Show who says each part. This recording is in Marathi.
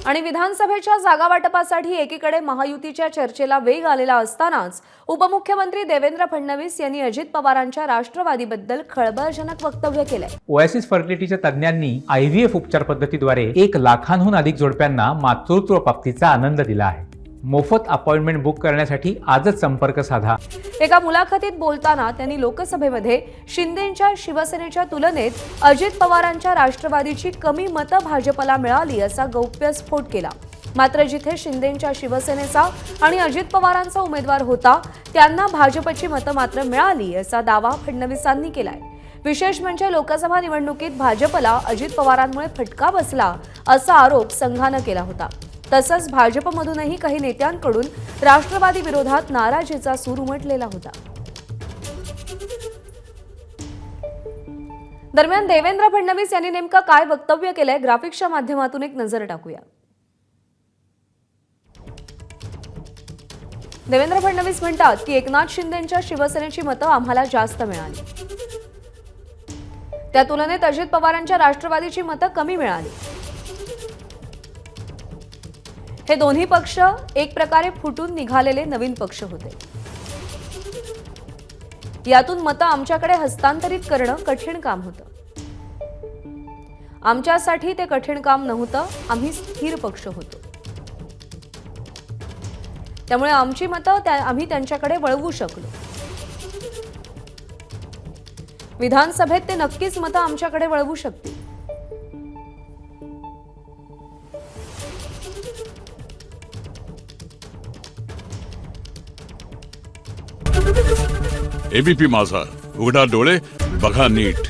Speaker 1: आणि विधानसभेच्या जागा वाटपासाठी एकीकडे महायुतीच्या चर्चेला वेग आलेला असतानाच उपमुख्यमंत्री देवेंद्र फडणवीस यांनी अजित पवारांच्या राष्ट्रवादीबद्दल खळबळजनक वक्तव्य केलंय।
Speaker 2: ओएसिस फर्टिलिटीच्या तज्ञांनी IVF उपचार पद्धतीद्वारे 1 लाखांहून अधिक जोडप्यांना मातृत्व प्राप्तीचा आनंद दिला आहे। मोफत अपॉइंटमेंट बुक करण्यासाठी आजच संपर्क साधा।
Speaker 1: एका मुलाखतीत बोलताना त्यांनी लोकसभेमध्ये शिंदेंच्या शिवसेनेच्या तुलनेत अजित पवारांच्या राष्ट्रवादीची कमी मतं भाजपला मिळाली असा गौप्यस्फोट केला। मात्र जिथे शिंदेंच्या शिवसेनेचा आणि अजित पवारांचा उमेदवार होता त्यांना भाजपची मतं मात्र मिळाली असा दावा फडणवीसांनी केलाय। विशेष म्हणजे लोकसभा निवडणुकीत भाजपला अजित पवारांमुळे फटका बसला असा आरोप संघानं केला होता। तसंच भाजपमधूनही काही नेत्यांकडून राष्ट्रवादी विरोधात नाराजीचा सूर उमटलेला होता। दरम्यान देवेंद्र फडणवीस यांनी नेमकं काय वक्तव्य केलंय ग्राफिक्सच्या माध्यमातून एक नजर टाकूया। देवेंद्र फडणवीस म्हणतात की एकनाथ शिंदेंच्या शिवसेनेची मतं आम्हाला जास्त मिळाली, त्या तुलनेत अजित पवारांच्या राष्ट्रवादीची मतं कमी मिळाली। हे दोन्ही पक्ष एक प्रकारे फुटून निघालेले नवीन पक्ष होते। यातून मतं आमच्याकडे हस्तांतरित करणं कठीण काम होतं। आमच्यासाठी ते कठीण काम नव्हतं, आम्ही स्थिर पक्ष होतो, त्यामुळे आमची मतं आम्ही त्यांच्याकडे वळवू शकलो। विधानसभेत ते नक्कीच मतं आमच्याकडे वळवू शकतील।
Speaker 3: एबीपी माझा, उघडा डोळे बघा नीट।